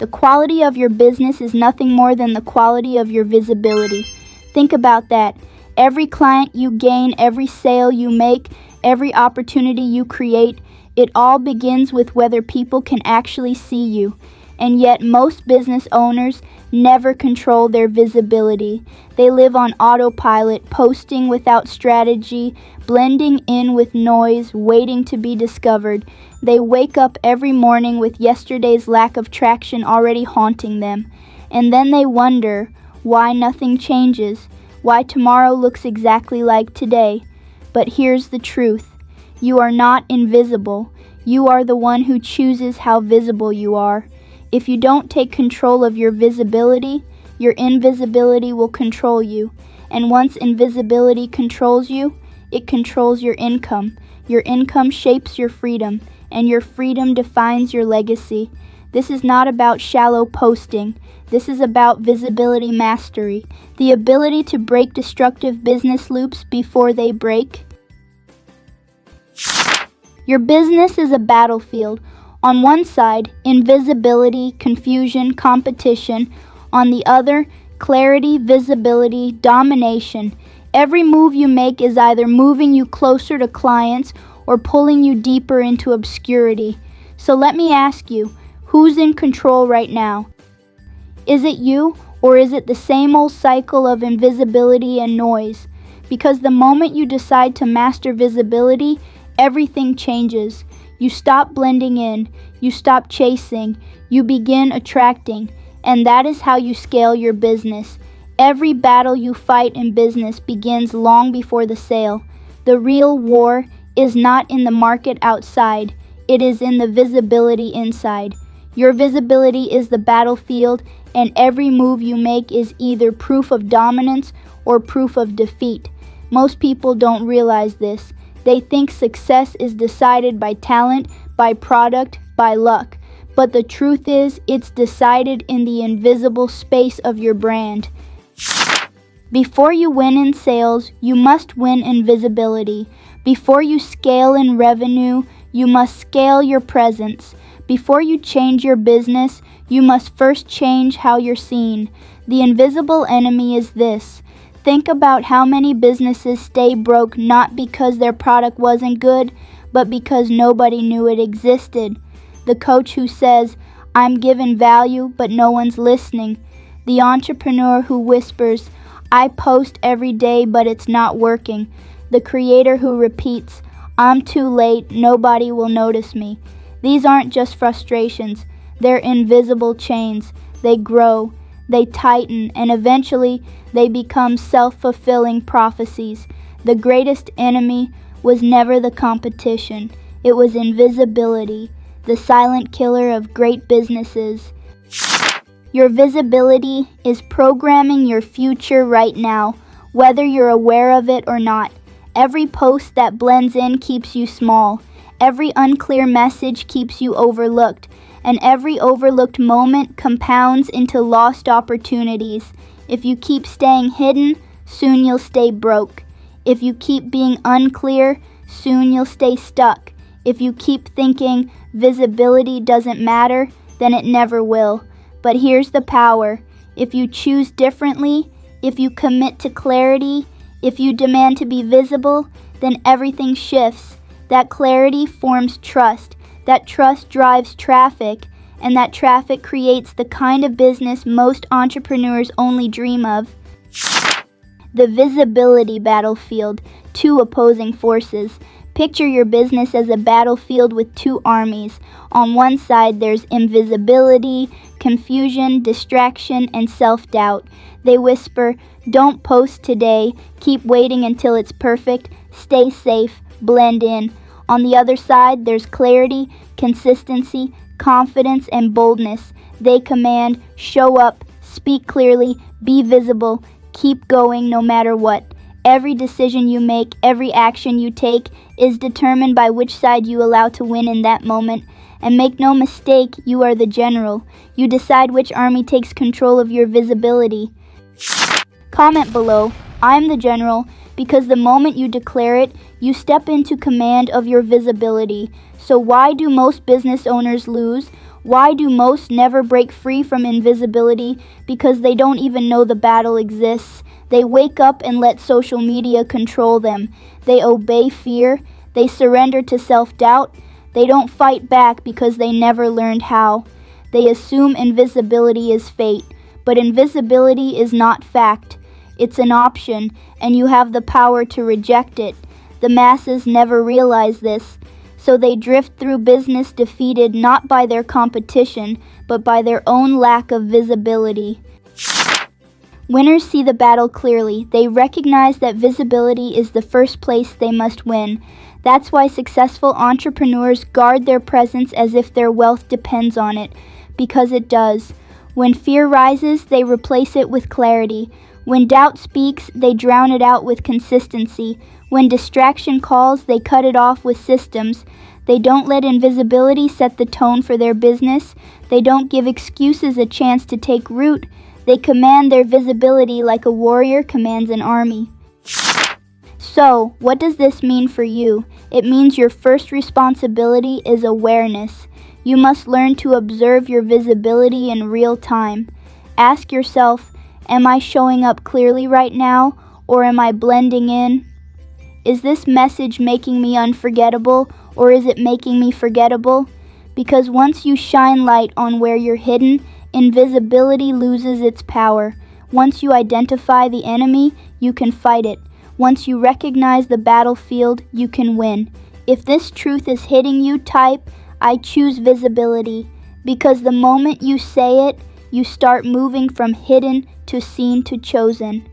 The quality of your business is nothing more than the quality of your visibility. Think about that. Every client you gain, every sale you make, every opportunity you create, it all begins with whether people can actually see you. And yet most business owners never control their visibility. They live on autopilot, posting without strategy, blending in with noise, waiting to be discovered. They wake up every morning with yesterday's lack of traction already haunting them. And then they wonder why nothing changes, why tomorrow looks exactly like today. But here's the truth. You are not invisible. You are the one who chooses how visible you are. If you don't take control of your visibility, your invisibility will control you. And once invisibility controls you, it controls your income. Your income shapes your freedom, and your freedom defines your legacy. This is not about shallow posting. This is about visibility mastery, the ability to break destructive business loops before they break. Your business is a battlefield. On one side, invisibility, confusion, competition. On the other, clarity, visibility, domination. Every move you make is either moving you closer to clients or pulling you deeper into obscurity. So let me ask you, who's in control right now? Is it you, or is it the same old cycle of invisibility and noise? Because the moment you decide to master visibility, everything changes. You stop blending in, you stop chasing, you begin attracting, and that is how you scale your business. Every battle you fight in business begins long before the sale. The real war is not in the market outside, it is in the visibility inside. Your visibility is the battlefield, and every move you make is either proof of dominance or proof of defeat. Most people don't realize this. They think success is decided by talent, by product, by luck. But the truth is, it's decided in the invisible space of your brand. Before you win in sales, you must win in visibility. Before you scale in revenue, you must scale your presence. Before you change your business, you must first change how you're seen. The invisible enemy is this. Think about how many businesses stay broke not because their product wasn't good, but because nobody knew it existed. The coach who says, "I'm giving value, but no one's listening." The entrepreneur who whispers, "I post every day, but it's not working." The creator who repeats, "I'm too late, nobody will notice me." These aren't just frustrations, they're invisible chains. They grow, they tighten, and eventually they become self-fulfilling prophecies. The greatest enemy was never the competition. It was invisibility, the silent killer of great businesses. Your visibility is programming your future right now, whether you're aware of it or not. Every post that blends in keeps you small. Every unclear message keeps you overlooked. And every overlooked moment compounds into lost opportunities. If you keep staying hidden, soon you'll stay broke. If you keep being unclear, soon you'll stay stuck. If you keep thinking visibility doesn't matter, then it never will. But here's the power. If you choose differently, if you commit to clarity, if you demand to be visible, then everything shifts. That clarity forms trust. That trust drives traffic, and that traffic creates the kind of business most entrepreneurs only dream of. The visibility battlefield, two opposing forces. Picture your business as a battlefield with two armies. On one side, there's invisibility, confusion, distraction, and self-doubt. They whisper, "Don't post today, keep waiting until it's perfect, stay safe, blend in." On the other side, there's clarity, consistency, confidence, and boldness. They command, show up, speak clearly, be visible, keep going no matter what. Every decision you make, every action you take is determined by which side you allow to win in that moment. And make no mistake, you are the general. You decide which army takes control of your visibility. Comment below, "I'm the general," because the moment you declare it, you step into command of your visibility. So why do most business owners lose? Why do most never break free from invisibility? Because they don't even know the battle exists. They wake up and let social media control them. They obey fear. They surrender to self-doubt. They don't fight back because they never learned how. They assume invisibility is fate, but invisibility is not fact. It's an option, and you have the power to reject it. The masses never realize this, so they drift through business defeated not by their competition, but by their own lack of visibility. Winners see the battle clearly. They recognize that visibility is the first place they must win. That's why successful entrepreneurs guard their presence as if their wealth depends on it, because it does. When fear rises, they replace it with clarity. When doubt speaks, they drown it out with consistency. When distraction calls, they cut it off with systems. They don't let invisibility set the tone for their business. They don't give excuses a chance to take root. They command their visibility like a warrior commands an army. So, what does this mean for you? It means your first responsibility is awareness. You must learn to observe your visibility in real time. Ask yourself, am I showing up clearly right now, or am I blending in? Is this message making me unforgettable, or is it making me forgettable? Because once you shine light on where you're hidden, invisibility loses its power. Once you identify the enemy, you can fight it. Once you recognize the battlefield, you can win. If this truth is hitting you, type, I choose visibility. Because the moment you say it, you start moving from hidden to seen to chosen.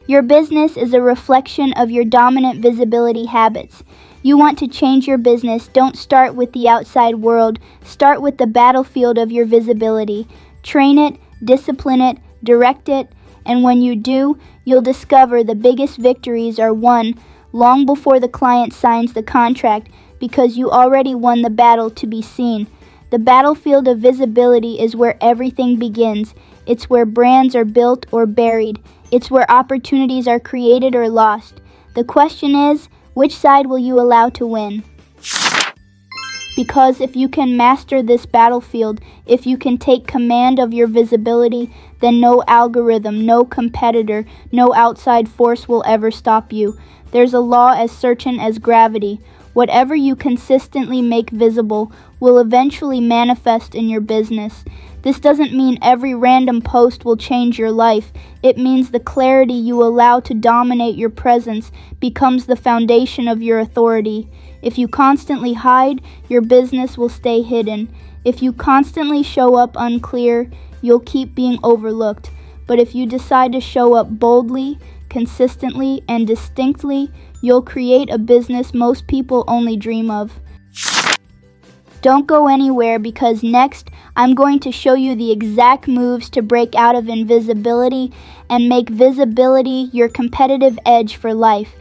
Your business is a reflection of your dominant visibility habits. You want to change your business, don't start with the outside world. Start with the battlefield of your visibility. Train it, discipline it, direct it, and when you do, you'll discover the biggest victories are won long before the client signs the contract, because you already won the battle to be seen. The battlefield of visibility is where everything begins. It's where brands are built or buried. It's where opportunities are created or lost. The question is, which side will you allow to win? Because if you can master this battlefield, if you can take command of your visibility, then no algorithm, no competitor, no outside force will ever stop you. There's a law as certain as gravity. Whatever you consistently make visible will eventually manifest in your business. This doesn't mean every random post will change your life. It means the clarity you allow to dominate your presence becomes the foundation of your authority. If you constantly hide, your business will stay hidden. If you constantly show up unclear, you'll keep being overlooked. But if you decide to show up boldly, consistently, and distinctly, you'll create a business most people only dream of. Don't go anywhere, because next I'm going to show you the exact moves to break out of invisibility and make visibility your competitive edge for life.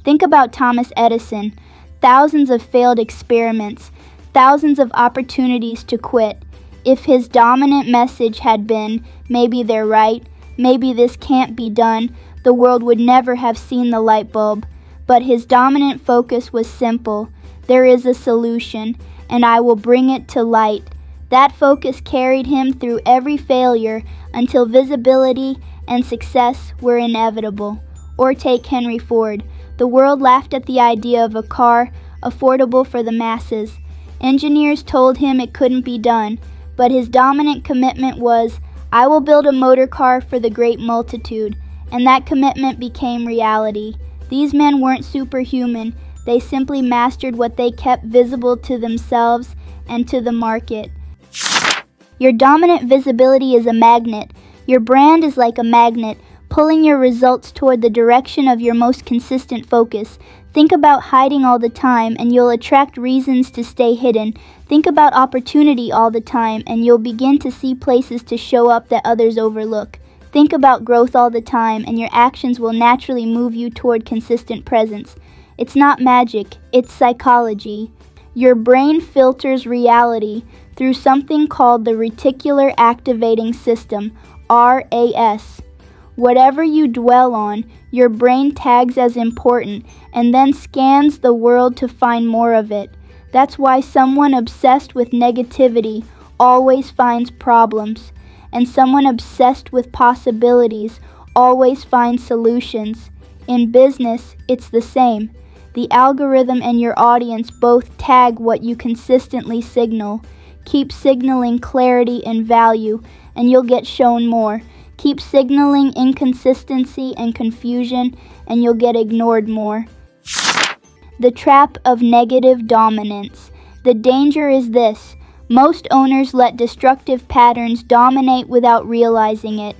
Think about Thomas Edison. Thousands of failed experiments, thousands of opportunities to quit. If his dominant message had been, maybe they're right, maybe this can't be done, the world would never have seen the light bulb. But his dominant focus was simple. There is a solution, and I will bring it to light. That focus carried him through every failure until visibility and success were inevitable. Or take Henry Ford. The world laughed at the idea of a car affordable for the masses. Engineers told him it couldn't be done, but his dominant commitment was, I will build a motor car for the great multitude, and that commitment became reality. These men weren't superhuman. They simply mastered what they kept visible to themselves and to the market. Your dominant visibility is a magnet. Your brand is like a magnet, pulling your results toward the direction of your most consistent focus. Think about hiding all the time, and you'll attract reasons to stay hidden. Think about opportunity all the time, and you'll begin to see places to show up that others overlook. Think about growth all the time, and your actions will naturally move you toward consistent presence. It's not magic, it's psychology. Your brain filters reality through something called the reticular activating system, RAS. Whatever you dwell on, your brain tags as important and then scans the world to find more of it. That's why someone obsessed with negativity always finds problems, and someone obsessed with possibilities always finds solutions. In business, it's the same. The algorithm and your audience both tag what you consistently signal. Keep signaling clarity and value, and you'll get shown more. Keep signaling inconsistency and confusion, and you'll get ignored more. The trap of negative dominance. The danger is this: most owners let destructive patterns dominate without realizing it.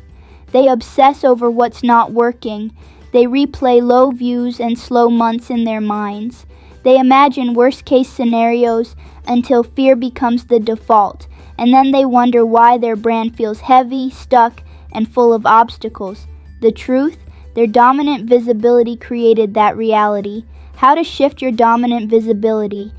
They obsess over what's not working. They replay low views and slow months in their minds. They imagine worst-case scenarios until fear becomes the default, and then they wonder why their brand feels heavy, stuck, and full of obstacles. The truth? Their dominant visibility created that reality. How to shift your dominant visibility.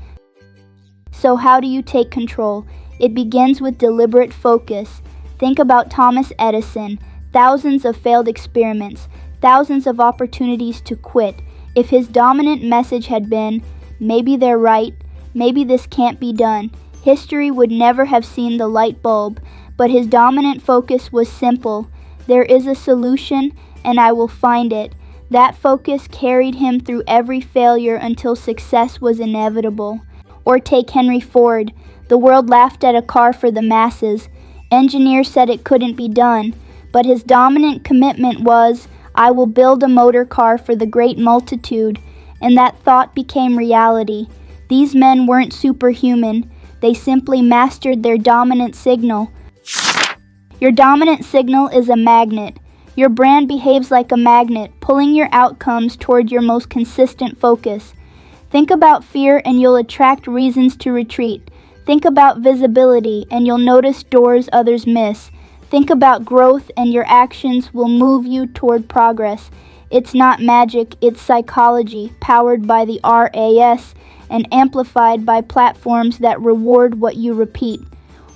So how do you take control? It begins with deliberate focus. Think about Thomas Edison. Thousands of failed experiments, thousands of opportunities to quit. If his dominant message had been, maybe they're right, maybe this can't be done, history would never have seen the light bulb. But his dominant focus was simple: there is a solution, and I will find it. That focus carried him through every failure until success was inevitable. Or take Henry Ford. The world laughed at a car for the masses. Engineers said it couldn't be done. But his dominant commitment was, I will build a motor car for the great multitude. And that thought became reality. These men weren't superhuman. They simply mastered their dominant signal. Your dominant signal is a magnet. Your brand behaves like a magnet, pulling your outcomes toward your most consistent focus. Think about fear and you'll attract reasons to retreat. Think about visibility and you'll notice doors others miss. Think about growth and your actions will move you toward progress. It's not magic, it's psychology, powered by the RAS and amplified by platforms that reward what you repeat.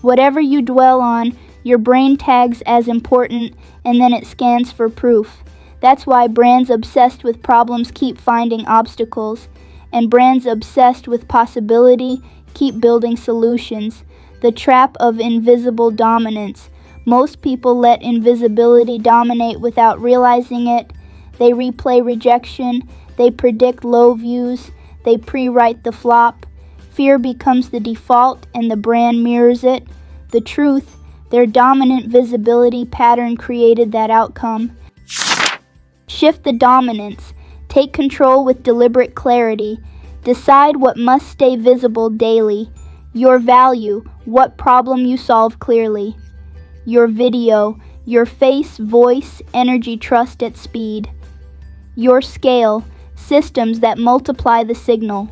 Whatever you dwell on, your brain tags as important, and then it scans for proof. That's why brands obsessed with problems keep finding obstacles, and brands obsessed with possibility keep building solutions. The trap of invisible dominance. Most people let invisibility dominate without realizing it. They replay rejection, they predict low views, they pre-write the flop. Fear becomes the default, and the brand mirrors it. The truth: their dominant visibility pattern created that outcome. Shift the dominance. Take control with deliberate clarity. Decide what must stay visible daily. Your value, what problem you solve clearly. Your video, your face, voice, energy, trust at speed. Your scale, systems that multiply the signal.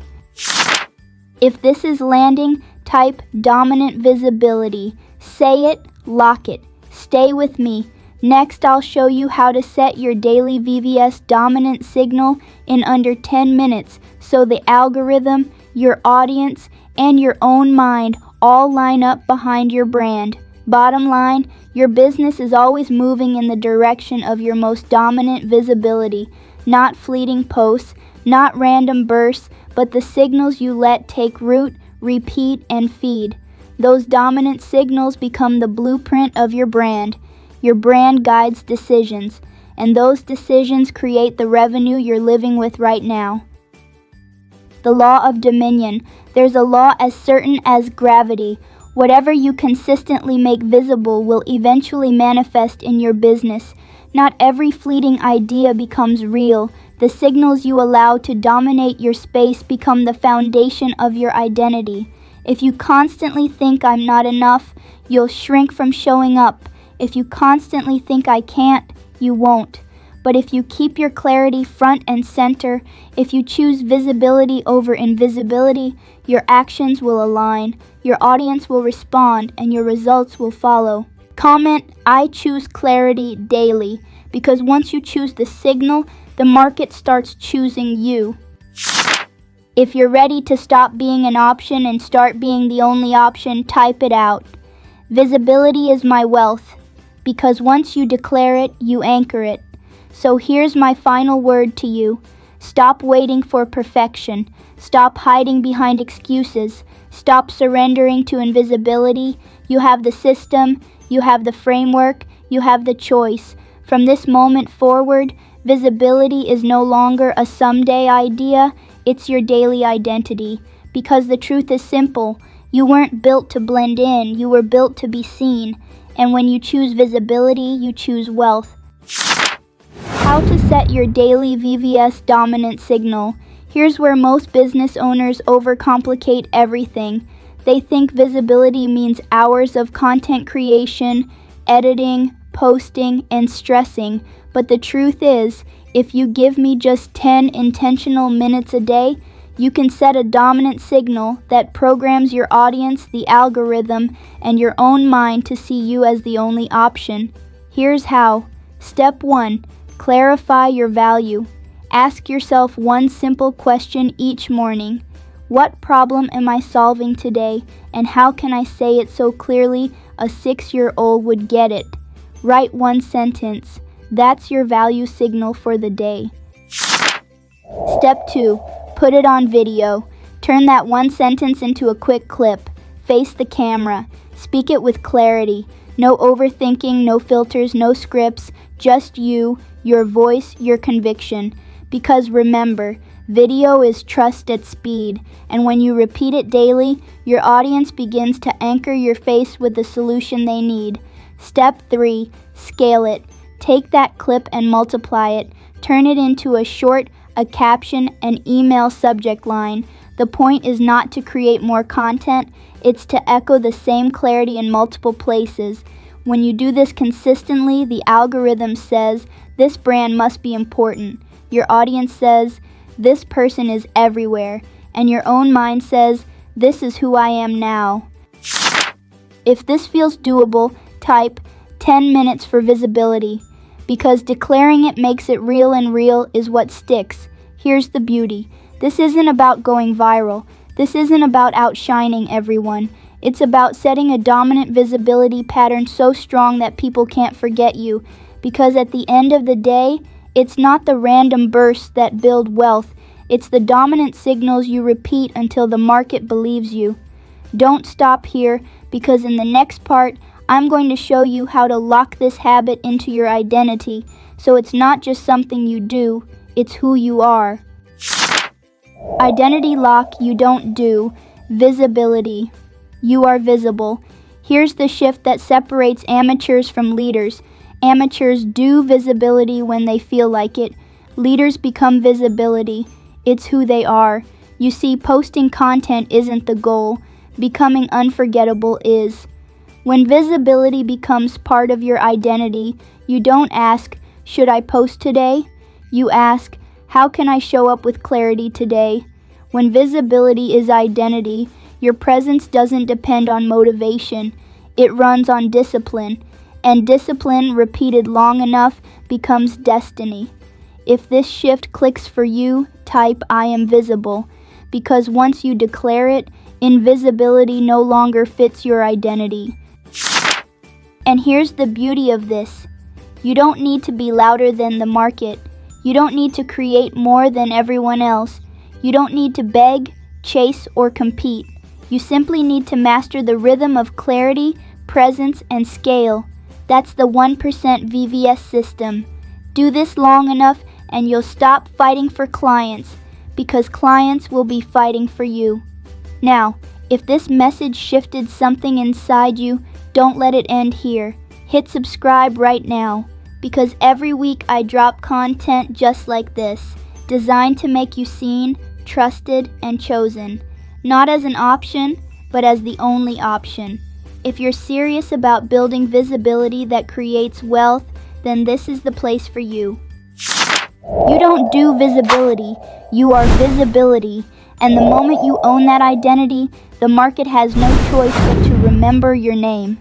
If this is landing, type dominant visibility. Say it, lock it. Stay with me. Next, I'll show you how to set your daily VVS dominant signal in under 10 minutes so the algorithm, your audience, and your own mind all line up behind your brand. Bottom line, your business is always moving in the direction of your most dominant visibility, not fleeting posts, not random bursts, but the signals you let take root, repeat, and feed. Those dominant signals become the blueprint of your brand. Your brand guides decisions, and those decisions create the revenue you're living with right now. The law of dominion. There's a law as certain as gravity. Whatever you consistently make visible will eventually manifest in your business. Not every fleeting idea becomes real. The signals you allow to dominate your space become the foundation of your identity. If you constantly think I'm not enough, you'll shrink from showing up. If you constantly think I can't, you won't. But if you keep your clarity front and center, if you choose visibility over invisibility, your actions will align, your audience will respond, and your results will follow. Comment, I choose clarity daily, because once you choose the signal, the market starts choosing you. If you're ready to stop being an option and start being the only option, type it out. Visibility is my wealth, because once you declare it, you anchor it. So here's my final word to you. Stop waiting for perfection. Stop hiding behind excuses. Stop surrendering to invisibility. You have the system, you have the framework, you have the choice. From this moment forward, visibility is no longer a someday idea, it's your daily identity. Because the truth is simple, you weren't built to blend in, you were built to be seen. And when you choose visibility, you choose wealth. How to set your daily VVS dominant signal. Here's where most business owners overcomplicate everything. They think visibility means hours of content creation, editing, posting, and stressing. But the truth is, if you give me just 10 intentional minutes a day, you can set a dominant signal that programs your audience, the algorithm, and your own mind to see you as the only option. Here's how. Step 1. Clarify your value. Ask yourself one simple question each morning. What problem am I solving today, and how can I say it so clearly a 6-year-old would get it? Write one sentence. That's your value signal for the day. Step 2. Put it on video. Turn that one sentence into a quick clip. Face the camera. Speak it with clarity. No overthinking, no filters, no scripts. Just you, your voice, your conviction. Because remember, video is trust at speed, and when you repeat it daily, your audience begins to anchor your face with the solution they need. Step 3. Scale it. Take that clip and multiply it. Turn it into a short, a caption, an email subject line. The point is not to create more content, it's to echo the same clarity in multiple places. When you do this consistently, the algorithm says, this brand must be important. Your audience says, this person is everywhere. And your own mind says, this is who I am now. If this feels doable, type 10 minutes for visibility. Because declaring it makes it real, and real is what sticks. Here's the beauty. This isn't about going viral. This isn't about outshining everyone. It's about setting a dominant visibility pattern so strong that people can't forget you. Because at the end of the day, it's not the random bursts that build wealth. It's the dominant signals you repeat until the market believes you. Don't stop here, because in the next part, I'm going to show you how to lock this habit into your identity, so it's not just something you do, it's who you are. Identity lock you don't do. Visibility. You are visible. Here's the shift that separates amateurs from leaders. Amateurs do visibility when they feel like it. Leaders become visibility. It's who they are. You see, posting content isn't the goal. Becoming unforgettable is. When visibility becomes part of your identity, you don't ask, should I post today? You ask, how can I show up with clarity today? When visibility is identity, your presence doesn't depend on motivation. It runs on discipline. And discipline, repeated long enough, becomes destiny. If this shift clicks for you, type I am visible. Because once you declare it, invisibility no longer fits your identity. And here's the beauty of this. You don't need to be louder than the market. You don't need to create more than everyone else. You don't need to beg, chase, or compete. You simply need to master the rhythm of clarity, presence, and scale. That's the 1% VVS system. Do this long enough and you'll stop fighting for clients, because clients will be fighting for you. Now, if this message shifted something inside you, don't let it end here. Hit subscribe right now, because every week I drop content just like this, designed to make you seen, trusted, and chosen. Not as an option, but as the only option. If you're serious about building visibility that creates wealth, then this is the place for you. You don't do visibility, you are visibility. And the moment you own that identity, the market has no choice but to remember your name.